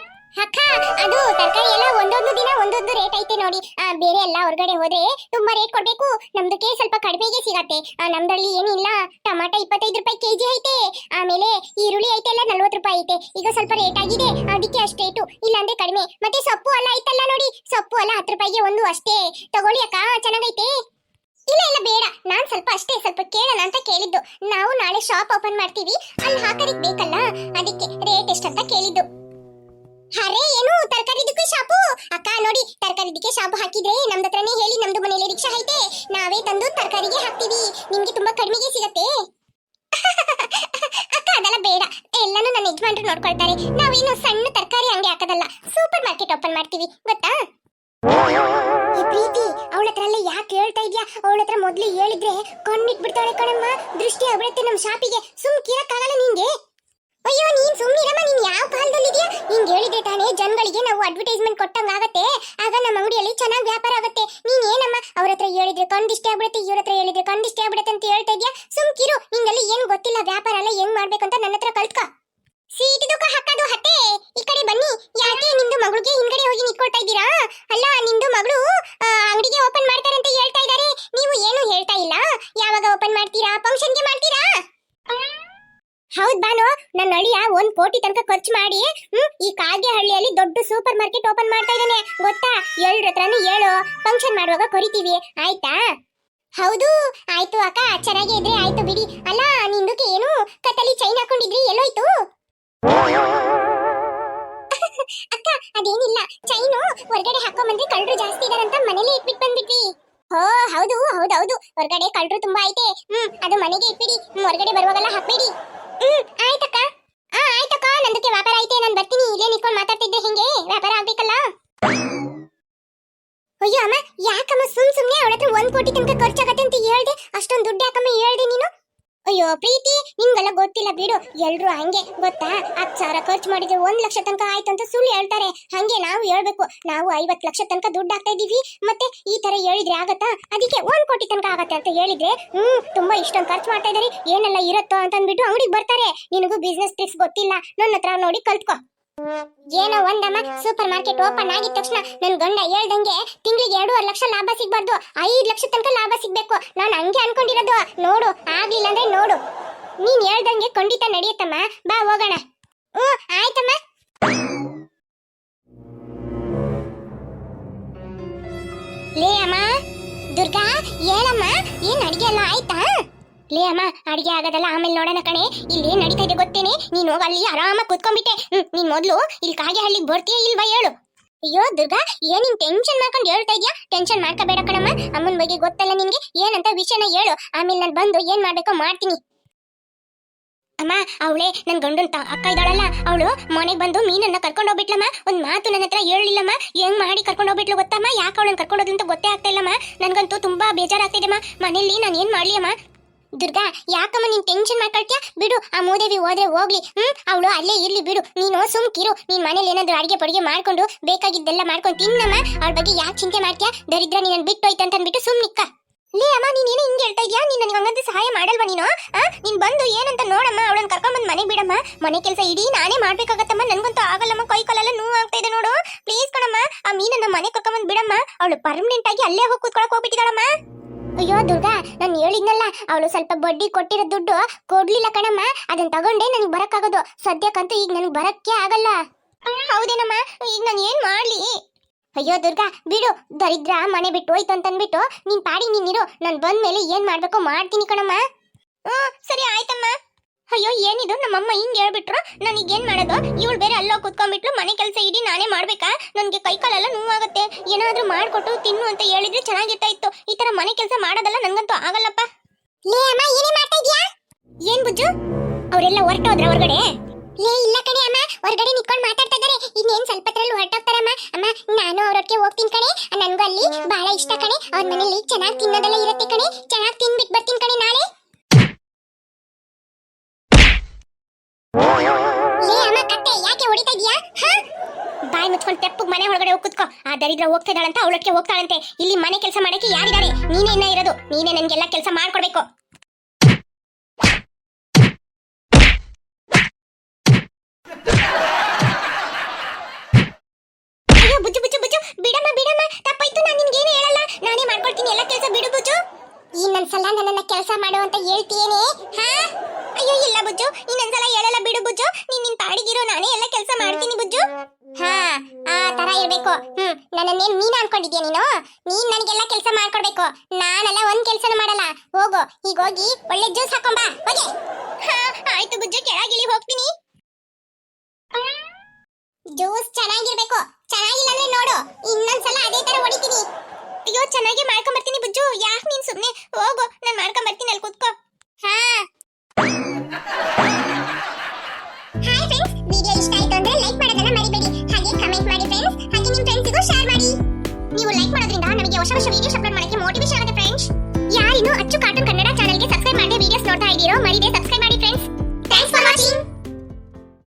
ಅಕ್ಕ ಅದು ತರಕಾರಿ ಎಲ್ಲ ಒಂದೊಂದು ದಿನ ಒಂದೊಂದು ರೇಟ್ ಐತೆ ನೋಡಿ. ಬೇರೆ ಎಲ್ಲ ಹೊರಗಡೆ ಹೋದ್ರೆ ತುಂಬಾ ರೇಟ್ ಕೊಡ್ಬೇಕು, ನಮ್ದಕ್ಕೆ ಸ್ವಲ್ಪ ಕಡಿಮೆಗೆ ಸಿಗತ್ತೆ. ನಮ್ದ್ರಲ್ಲಿ ಏನಿಲ್ಲ. ಟಮಾಟ 25 ರೂಪಾಯಿ ಕೆಜಿ ಐತೆ, ಆಮೇಲೆ ಈರುಳ್ಳಿ ಐತೆ ಎಲ್ಲ 40 ರೂಪಾಯಿ ಐತೆ. ಈಗ ಸ್ವಲ್ಪ ರೇಟ್ ಆಗಿದೆ ಅದಕ್ಕೆ ಅಷ್ಟು ರೇಟು, ಇಲ್ಲಾಂದ್ರೆ ಕಡಿಮೆ. ಮತ್ತೆ ಸೊಪ್ಪು ಎಲ್ಲ ಐತಲ್ಲ ನೋಡಿ, ಸೊಪ್ಪು ಎಲ್ಲ 10 ರೂಪಾಯಿಗೆ ಒಂದು ಅಷ್ಟೇ. ತಗೊಳ್ಳಿ ಅಕ್ಕ ಚೆನ್ನಾಗೈತೆ. ಇಲ್ಲ ಬೇಡ, ನಾನ್ ಸ್ವಲ್ಪ ಕೇಳೋಣ ಅಂತ ಕೇಳಿದ್ದು. ನಾವು ನಾಳೆ ಶಾಪ್ ಓಪನ್ ಮಾಡ್ತೀವಿ, ಅಲ್ಲಿ ಹಾಕರಿಕ್ ಬೇಕಲ್ಲ, ಅದಕ್ಕೆ ರೇಟ್ ಎಷ್ಟಂತ ಕೇಳಿದ್ದು. ಅರೆ ಏನು ತರಕಾರಿದಕ್ಕೆ ಶಾಪು? ಅಕ್ಕ ನೋಡಿ ತರಕಾರಿದಕ್ಕೆ ಶಾಪು ಹಾಕಿದ್ರೆ ನಮ್ದು ಹತ್ರನೇ ಹೇಳಿ, ನಮ್ದು ಮನೇಲಿ ರಿಕ್ಷಾ ಐತೆ, ನಾವೇ ತಂದು ತರಕಾರಿಗೆ ಹಾಕ್ತೀವಿ, ನಿಮ್ಗೆ ತುಂಬಾ ಕಡಿಮೆಗೆ ಸಿಗತ್ತೆ. ಅಕ್ಕ ಅದೆಲ್ಲ ಬೇಡ, ಎಲ್ಲಾನು ನನ್ನ ಯಜಮಾನ್ರು ನೋಡ್ಕೊಳ್ತಾರೆ. ನಾವೇನು ಸಣ್ಣ ತರಕಾರಿ ಅಂಗಡಿ ಹಾಕದಲ್ಲ, ಸೂಪರ್ ಮಾರ್ಕೆಟ್ ಓಪನ್ ಮಾಡ್ತೀವಿ ಗೊತ್ತಾ? ಪ್ರೀತಿ ಅವಳ ಹತ್ರ ಎಲ್ಲ ಯಾಕೆ ಹೇಳ್ತಾ ಇದ್ಯಾ? ಅವಳ ಹತ್ರ ಮೊದ್ಲು ಹೇಳಿದ್ರೆ ಕಣ್ಣಿಟ್ಬಿಡ್ತಾಳೆ ಕಣಮ್ಮ, ದೃಷ್ಟಿ ಆಗ್ಬಿಡುತ್ತೆ ನಮ್ ಶಾಪಿಗೆ. ಸುಮ್ಕಿರಕ್ಕಾಗಲ್ಲ ನಿಂಗೆ. ಅಯ್ಯೋ ನೀನ್ ಸುಮ್ನಿರಮ್ಮ, ನೀನ್ ಯಾವ ಕಾಲದಲ್ಲಿದ್ಯಾ? ನಿಂಗೆ ಹೇಳಿದ್ರೆ ತಾನೇ ಜನಗಳಿಗೆ ನಾವು ಅಡ್ವರ್ಟೈಸ್ಮೆಂಟ್ ಕೊಟ್ಟಂಗ ಆಗತ್ತೆ, ಆಗ ನಮ್ಮ ಅಂಗಡಿಯಲ್ಲಿ ಚೆನ್ನಾಗಿ ವ್ಯಾಪಾರ ಆಗುತ್ತೆ. ನೀನ್ ಏನಮ್ಮ ಅವ್ರ ಹತ್ರ ಹೇಳಿದ್ರೆ ಕಣ್ಣಿಷ್ಟೇ ಆಗ್ಬಿಡುತ್ತೆ, ಇವ್ರ ಹತ್ರ ಹೇಳಿದ್ರೆ ಕಣ್ಣಿಷ್ಟೇ ಆಗ್ಬಿಡುತ್ತೆ ಅಂತ ಹೇಳ್ತಾ ಇದ್ಯಾ? ಸುಮ್ಕಿರು, ನಿಂಗೆಲ್ಲ ಏನು ಗೊತ್ತಿಲ್ಲ, ವ್ಯಾಪಾರ ಎಲ್ಲ ಹೆಂಗ್ ಮಾಡ್ಬೇಕಂತ ನನ್ನ ಹತ್ರ ಕಲ್ತ್ಕೊ. ಸೀಟಿದುಕ ಹಾಕೋದು ಹತ್ತೆ, ಈ ಕಡೆ ಬನ್ನಿ. ಯಾಕೆ ನಿಮ್ದು ಮಗಳಿಗೆ ಹಿಂಗಡೆ ಹೋಗಿ ನಿಂತ್ಕೊಳ್ತಾ ಇದ್ದೀರಾ? ಅಲ್ಲ ನಿಮ್ದು ಮಗಳು ಅಂಗಡಿಗೆ ಓಪನ್ ಮಾಡ್ತಾರೆ ಅಂತ ಹೇಳ್ತಾ ಇದ್ದಾರೆ, ನೀವು ಏನು ಹೇಳ್ತಾ ಇಲ್ಲ. ಯಾವಾಗ ಓಪನ್ ಮಾಡ್ತೀರಾ? ಫಂಕ್ಷನ್ಗೆ ಮಾಡ್ತೀರಾ? ಹೌದ್ ಬಾನು, ನನ್ನ ಅಳಿಯ 1 ಕೋಟಿ ತನಕ ಖರ್ಚು ಮಾಡಿ ಈ ಕಾಗೆ ಹಳ್ಳಿಯಲ್ಲಿ ದೊಡ್ಡ ಸೂಪರ್ ಮಾರ್ಕೆಟ್ ಓಪನ್ ಮಾಡ್ತಾ ಇದ್ದಾನೆ ಗೊತ್ತಾ? ಎಲ್ಲರ ಹತ್ರನೂ ಹೇಳು, ಫಂಕ್ಷನ್ ಮಾಡುವಾಗ ಕರಿತೀವಿ ಆಯ್ತಾ? ಹೌದು ಆಯ್ತು ಅಕ್ಕ, ಚೆನ್ನಾಗೇ ಇದ್ರೆ ಆಯ್ತು ಬಿಡಿ. ಅಲ್ಲ ನಿಂದಕ್ಕೆ ಏನು ಕತ್ತಲಿ ಚೈನ್ ಹಾಕೊಂಡಿದ್ರಿ, ಎಲ್ಲೋಯ್ತು? ಅಕ್ಕ ಅದೇನಿಲ್ಲ, ಚೈನು ಹೊರಗಡೆ ಹಾಕೊಂಬಂದ್ರೆ ಕಳ್ಳರು ಜಾಸ್ತಿ ಇದಾರಂತ ಮನೇಲಿ ಇಟ್ಬಿಟ್ಟು ಬಂದ್ಬಿಟ್ವಿ. ಹೌದು ಹೊರಗಡೆ ಕಳ್ಳರು ತುಂಬಾ ಐತೆ. ಅದು ಮನೆಗೆ ಇಟ್ಬಿಡಿ, ಹೊರಗಡೆ ಬರುವಾಗೆಲ್ಲ ಹಾಕ್ಬೇಡಿ. ಆಯ್ತಕ್ಕ. ಆಯ್ತಕ್ಕ, ನಂದಕ್ಕೆ ವ್ಯಾಪಾರ ಐತೆ, ನಾನು ಬರ್ತೀನಿ. ಇಲ್ಲೇ ನಿಂತ್ಕೊಂಡು ಮಾತಾಡ್ತಿದ್ದೆ, ಹಿಂಗೆ ವ್ಯಾಪಾರ ಆಗ್ಬೇಕಲ್ಲ. ಅಯ್ಯೋ ಅಮ್ಮ, ಯಾಕಮ್ಮ ಸುಮ್ನೆ ಅವಳ ಹತ್ರ 1 ಕೋಟಿ ತನಕ ಖರ್ಚಾಗತ್ತೆ ಅಂತ ಹೇಳ್ದೆ? ಅಷ್ಟೊಂದು ದುಡ್ಡು ಯಾಕಮ್ಮ ಹೇಳ್ದೆ ನೀನು? ಅಯ್ಯೋ ಪ್ರೀತಿ, ನಿಮ್ಗೆಲ್ಲ ಗೊತ್ತಿಲ್ಲ ಬಿಡು, ಎಲ್ರು ಹಂಗೆ ಗೊತ್ತಾ? 10,000 ಖರ್ಚು ಮಾಡಿದ್ರೆ 1 ಲಕ್ಷ ತನಕ ಆಯ್ತು ಅಂತ ಸುಳ್ಳು ಹೇಳ್ತಾರೆ. ಹಂಗೆ ನಾವು ಹೇಳ್ಬೇಕು, ನಾವು 50 ಲಕ್ಷ ತನಕ ದುಡ್ಡು ಹಾಕ್ತಾ ಇದೀವಿ, ಮತ್ತೆ ಈ ತರ ಹೇಳಿದ್ರೆ ಆಗತ್ತಾ? ಅದಕ್ಕೆ 1 ಕೋಟಿ ತನಕ ಆಗತ್ತೆ ಅಂತ ಹೇಳಿದ್ರೆ ತುಂಬಾ ಇಷ್ಟೊಂದು ಖರ್ಚು ಮಾಡ್ತಾ ಇದಾರೆ, ಏನೆಲ್ಲ ಇರುತ್ತೋ ಅಂತ ಅಂದ್ಬಿಟ್ಟು ಅಂಗಡಿಗೆ ಬರ್ತಾರೆ. ನಿನಗೂ ಬಿಸ್ನೆಸ್ ಟ್ರಿಕ್ಸ್ ಗೊತ್ತಿಲ್ಲ, ನನ್ನ ಹತ್ರ ನೋಡಿ ಕಲ್ತ್ಕೊ. ಏನೋ ಒಂದಮ್ಮ, ಸೂಪರ್ ಮಾರ್ಕೆಟ್ ಓಪನ್ ಆಗಿದ ತಕ್ಷಣ ನನ್ ಗಂಡ ಹೇಳ್ದಂಗೆ ತಿಂಗಳಿಗೆ 2.5 ಲಕ್ಷ ಲಾಭ ಸಿಗ್ಬಾರ್ದು, 5 ಲಕ್ಷ ತನಕ ಲಾಭ ಸಿಗ್ಬೇಕು. ನಾನು ಹಂಗೆ ಅನ್ಕೊಂಡಿರೋದು. ನೋಡು, ಆಗ್ಲಿಲ್ಲ ಅಂದ್ರೆ ನೋಡು. ನೀನ್ ಹೇಳ್ದಂಗೆ ಖಂಡಿತ ನಡೆಯುತ್ತಮ್ಮ, ಬಾ ಹೋಗೋಣ. ಆಯ್ತಮ್ಮ. ಲೇ ಅಮ್ಮ, ದುರ್ಗಾ ಹೇಳಮ್ಮ, ಏನ್ ಅಡಿಗೆ ಎಲ್ಲ ಆಯ್ತಾ? ಲೇ ಅಮ್ಮ, ಅಡಿಗೆ ಆಗೋದಲ್ಲ ಆಮೇಲೆ ನೋಡೋಣ ಕಣೆ, ಇಲ್ಲಿ ನಡೀತಾ ಇದೆ ಗೊತ್ತೇನೆ. ನೀನು ಹೋಗ ಅಲ್ಲಿ ಆರಾಮಾಗಿ ಕೂತ್ಕೊಂಡ್ಬಿಟ್ಟೆ. ನೀನ್ ಮೊದ್ಲು ಇಲ್ಲಿ ಕಾಗೆ ಹಳ್ಳಿಗೆ ಬರ್ತೀಯ ಇಲ್ವಾ ಹೇಳು? ಅಯ್ಯೋ ದುರ್ಗಾ, ಏನ್ ನಿನ್ ಟೆನ್ಷನ್ ಮಾಡ್ಕೊಂಡು ಹೇಳ್ತಾ ಇದ್ಯಾ? ಟೆನ್ಷನ್ ಮಾಡ್ಕೋಬೇಡ ಕಣಮ್ಮ, ಅಮ್ಮನ ಬಗ್ಗೆ ಗೊತ್ತಲ್ಲ ನಿನ್ಗೆ, ಏನಂತ ವಿಷಯನ ಹೇಳು, ಆಮೇಲೆ ನಾನು ಬಂದು ಏನ್ ಮಾಡ್ಬೇಕೋ ಮಾಡ್ತೀನಿ. ಅಮ್ಮ ಅವಳೆ ನನ್ ಗಂಡನ್ ಅಕ್ಕ ಇದ್ದಾಳಲ್ಲ, ಅವಳು ಮನೆಗೆ ಬಂದು ಮೀನನ್ನ ಕರ್ಕೊಂಡು ಹೋಗ್ಬಿಟ್ಲಮ್ಮ. ಒಂದ್ ಮಾತು ನನ್ನ ಹತ್ರ ಹೇಳಿಲ್ಲಮ್ಮ, ಹೆಂಗ್ ಮಾಡಿ ಕರ್ಕೊಂಡು ಹೋಗ್ಬಿಟ್ಲು ಗೊತ್ತಮ್ಮ? ಯಾಕೆ ಅವಳನ್ನ ಕರ್ಕೊಂಡು ಹೋದ್ಲು ಅಂತ ಗೊತ್ತೇ ಆಗ್ತಾ ಇಲ್ಲಮ್ಮ. ನನ್ಗಂತೂ ತುಂಬಾ ಬೇಜಾರಾಗ್ತಿದೆಮ್ಮ, ಮನೇಲಿ ನಾನು ಏನ್ ಮಾಡ್ಲಿ ಅಮ್ಮ? ದುರ್ಗಾ ಯಾಕಮ್ಮ ನೀನ್ ಟೆನ್ಷನ್ ಮಾಡ್ಕೊಳ್ತೀಯ? ಬಿಡು, ಆ ಮೂದೇವಿ ಹೋದ್ರೆ ಹೋಗ್ಲಿ, ಅವಳು ಅಲ್ಲೇ ಇರ್ಲಿ ಬಿಡು. ನೀನು ಸುಮ್ಕಿರು, ನೀನ್ ಮನೇಲಿ ಏನಾದ್ರು ಅಡಿಗೆ ಪಡಿಗೆ ಮಾಡ್ಕೊಂಡು ಬೇಕಾಗಿದ್ದೆಲ್ಲ ಮಾಡ್ಕೊಂಡು ತಿನ್ನಮ್ಮ. ಅವಳ ಬಗ್ಗೆ ಯಾಕೆ ಚಿಂತೆ ಮಾಡ್ತೀಯಾ? ದರಿದ್ರ ನೀನ್ ಬಿಟ್ಟೋಯ್ತು ಅಂತ ಅಂದ್ಬಿಟ್ಟು ಸುಮ್ನಿಕ್ಕ. ಲೇ ಅಮ್ಮ, ನೀನ್ ಏನೋ ಹಿಂಗೆ ಹೇಳ್ತಾ ಇದ್ಯಾ? ನೀನ್ ನನಗೆ ಹಂಗಂತ ಸಹಾಯ ಮಾಡಲ್ವಾ ನೀನು? ನೀನ್ ಬಂದು ಏನಂತ ನೋಡಮ್ಮ, ಅವಳನ್ನ ಕರ್ಕೊಂಡ್ಬಂದು ಮನೆಗೆ ಬಿಡಮ್ಮ. ಮನೆ ಕೆಲಸ ಇಡೀ ನಾನೇ ಮಾಡ್ಬೇಕಾಗತ್ತಮ್ಮ, ನನ್ಗಂತೂ ಆಗಲ್ಲಮ್ಮ, ಕೈ ಕಾಲೆಲ್ಲ ನೋವು ಆಗ್ತಾ ಇದೆ ನೋಡು. ಪ್ಲೀಸ್ ಕಣಮ್ಮ, ಆ ಮೀನನ್ನ ಮನೆ ಕರ್ಕೊಂಡ್ಬಂದು ಬಿಡಮ್ಮ. ಅವಳು ಪರ್ಮನೆಂಟ್ ಆಗಿ ಅಲ್ಲೇ ಹೋಗಿ ಕೂತ್ಕೊಳಕ್ ಹೋಗ್ಬಿಟ್ಟಿದ್ದಾಳಮ್ಮ. ಅಯ್ಯೋ ದುರ್ಗಾ, ನಾನು ಹೇಳಿದ್ನಲ್ಲ, ಅವಳು ಸ್ವಲ್ಪ ಬಡ್ಡಿ ಕೊಟ್ಟಿರೋ ದುಡ್ಡು ಕೊಡ್ಲಿಲ್ಲ ಕಣಮ್ಮ, ಅದನ್ನ ತಗೊಂಡೇ ನನಗೆ ಬರಕ್ಕಾಗೋದು. ಸದ್ಯಕ್ಕಂತೂ ಈಗ ನನಗೆ ಬರಕ್ಕೆ ಆಗಲ್ಲ. ಹೌದೇನಮ್ಮ, ಈಗ ನಾನು ಏನ್ ಮಾಡ್ಲಿ? ಅಯ್ಯೋ ದುರ್ಗಾ ಬಿಡು, ದರಿದ್ರ ಮನೆ ಬಿಟ್ಟು ಹೋಯ್ತು ಅಂತ ಅನ್ಬಿಟ್ಟು ನೀನ್ ಪಾಡಿ ನೀನಿರು. ನಾನ್ ಬಂದ್ಮೇಲೆ ಏನ್ ಮಾಡ್ಬೇಕೋ ಮಾಡ್ತೀನಿ ಕಣಮ್ಮ. ಸರಿ ಆಯ್ತಮ್ಮ. ಅಯ್ಯೋ ಏನಿದು ನಮ್ಮಮ್ಮ ಹಿಂಗ್ ಹೇಳ್ಬಿಟ್ರು, ನನಗೇನ್ ಮಾಡೋದು? ಇವಳು ಬೇರೆ ಅಲ್ಲೋ ಕುತ್ಕೊಂಡ್ಬಿಟ್ಲು, ಮನೆ ಕೆಲಸ ಇಡೀ ನಾನೇ ಮಾಡ್ಬೇಕಾ? ನನ್ಗೆ ಕೈ ಕಾಲೆಲ್ಲ ನೋವಾಗುತ್ತೆ. ಏನಾದ್ರೂ ಮಾಡ್ಕೊಟ್ಟು ತಿನ್ನು ಅಂತ ಹೇಳಿದ್ರೆ ಚೆನ್ನಾಗಿರ್ತಾ ಇತ್ತು. ಈ ತರ ಮನೆ ಕೆಲಸ ಮಾಡೋದಲ್ಲ ನನ್ಗಂತೂ ಆಗಲ್ಲಪ್ಪ. ಲೇ ಅಮ್ಮ, ಏನೇ ಮಾಡ್ತಾ ಇದ್ಯಾ? ಏನ್ ಬುಜ್ಜು, ಅವರೆಲ್ಲ ಹೊರಟೋದ್ರ ಹೊರಗಡೆ? ಲೇ ಇಲ್ಲ ಕಣೆ ಅಮ್ಮ, ಹೊರಗಡೆ ನಿಂತ್ಕೊಂಡು ಮಾತಾಡ್ತಾ ಇದ್ದಾರೆ. ಇನ್ನೇನ್ ಸ್ವಲ್ಪ ಹೊತ್ತರಲ್ಲಿ ಹೊರಟೋಗ್ತಾರಮ್ಮ. ಅಮ್ಮ ನಾನು ಅವ್ರೊಟ್ಟಿಗೆ ಹೋಗ್ತೀನಿ ಕಣೆ. ನನ್ಗೂ ಅಲ್ಲಿ ಬಹಳ ಇಷ್ಟ ಕಣೆ. ಅವ್ರ ಮನೇಲಿ ಚೆನ್ನಾಗಿ ತಿನ್ನೋದೆಲ್ಲ ಇರುತ್ತೆ ಕಣೆ. ಚೆನ್ನಾಗಿ ತಿನ್ಬಿಟ್ಟು ಬರ್ತೀನಿ ಕಣೆ ನಾಳೆ. ಲೇ ಅಮ್ಮ, ಕತ್ತೆ ಯಾಕೆ ಹೊಡಿತಾ ಇದೀಯಾ? ಬಾಯಿ ಮುಚ್ಕೊಂಡು ತೆಪ್ಪಗ್ ಮನೆ ಒಳಗಡೆ ಹೋಗಿ ಕುತ್ಕೋ. ಆ ದರಿದ್ರ ಹೋಗ್ತಾ ಇದ್ದಾಳಂತ ಅವಳೊಟ್ಟಿಗೆ ಹೋಗ್ತಾಳಂತೆ. ಇಲ್ಲಿ ಮನೆ ಕೆಲಸ ಮಾಡಕ್ಕೆ ಯಾರಿದ್ದಾರೆ? ನೀನೇ ಇನ್ನ ಇರೋದು. ನೀನೇ ನನ್ಗೆಲ್ಲ ಕೆಲಸ ಮಾಡ್ಕೊಡ್ಬೇಕು. ಅಯ್ಯೋ ಬುಜ್ಜು ಬುಜ್ಜು ಬುಜ್ಜು, ಬಿಡಮ್ಮ ಬಿಡಮ್ಮ, ತಪ್ಪಾಯ್ತು. ನಾನು ನಿನ್ಗೇನು ಹೇಳಲ್ಲ, ನಾನೇ ಮಾಡ್ಕೊಡ್ತೀನಿ ಎಲ್ಲ ಕೆಲಸ. ಬಿಡು ಬುಜ್ಜು. ಇನ್ನೊಂದ್ಸಲ ನನ್ನನ್ನ ಕೆಲಸ ಮಾಡು ಅಂತ ಹೇಳ್ತೀಯೇನೆ? ಅಯ್ಯೋ ಇಲ್ಲ ಬುಜ್ಜು, ಇನ್ನೊಂದ್ಸಲ ಹೇಳಲ್ಲ. ಬಿಡು ಬುಜ್ಜು, ನಿನ್ ಪಾಡಿಗಿರೋ, ನಾನೇ ಎಲ್ಲ ಕೆಲಸ ಮಾಡ್ತೀನಿ ಬುಜ್ಜು. ಆ ತರ ಇರ್ಬೇಕು. ನನ್ನನ್ನೇನ್ ಮೀನ ಅನ್ಕೊಂಡಿದ್ಯಾ ನೀನು? ನೀನ್ ನನಗೆಲ್ಲ ಕೆಲಸ ಮಾಡ್ಕೊಡ್ಬೇಕು. ನಾನೆಲ್ಲ ಒಂದ್ ಕೆಲ್ಸನೂ ಮಾಡಲ್ಲ. ಹೋಗು, ಈಗ ಹೋಗಿ ಒಳ್ಳೆ ಜ್ಯೂಸ್ ಹಾಕೊಂಬಾ ಹೋಗಿ. ಆಯ್ತು ಬುಜ್ಜು, ಕೆಳಗಿಳಿ ಹೋಗ್ತೀನಿ. ಜ್ಯೂಸ್ ಚೆನ್ನಾಗಿರ್ಬೇಕು. ಚೆನ್ನಾಗಿಲ್ಲ ಅಂದ್ರೆ ನೋಡು, ಇನ್ನೊಂದ್ಸಲ ಅದೇ ತರ ಹೊಡಿತೀನಿ. ಅಯ್ಯೋ ಚೆನ್ನಾಗಿ ಮಾಡ್ಕೊಂಡ್ ಬರ್ತೀನಿ ಬುಜ್ಜು, ಯಾಕೆ ನೀನ್ ಸುಮ್ನೆ ಹೋಗು, ನಾನ್ ಮಾಡ್ಕೊಂಡ್ ಬರ್ತೀನಿ, ಅಲ್ಲಿ ಕೂತ್ಕೋ. ಹಾಯ್ ಫ್ರೆಂಡ್ಸ್, ವಿಡಿಯೋ ಇಷ್ಟ ಆಯ್ತು ಅಂದ್ರೆ ಲೈಕ್ ಮಾಡೋದನ್ನ ಮರಿಬೇಡಿ.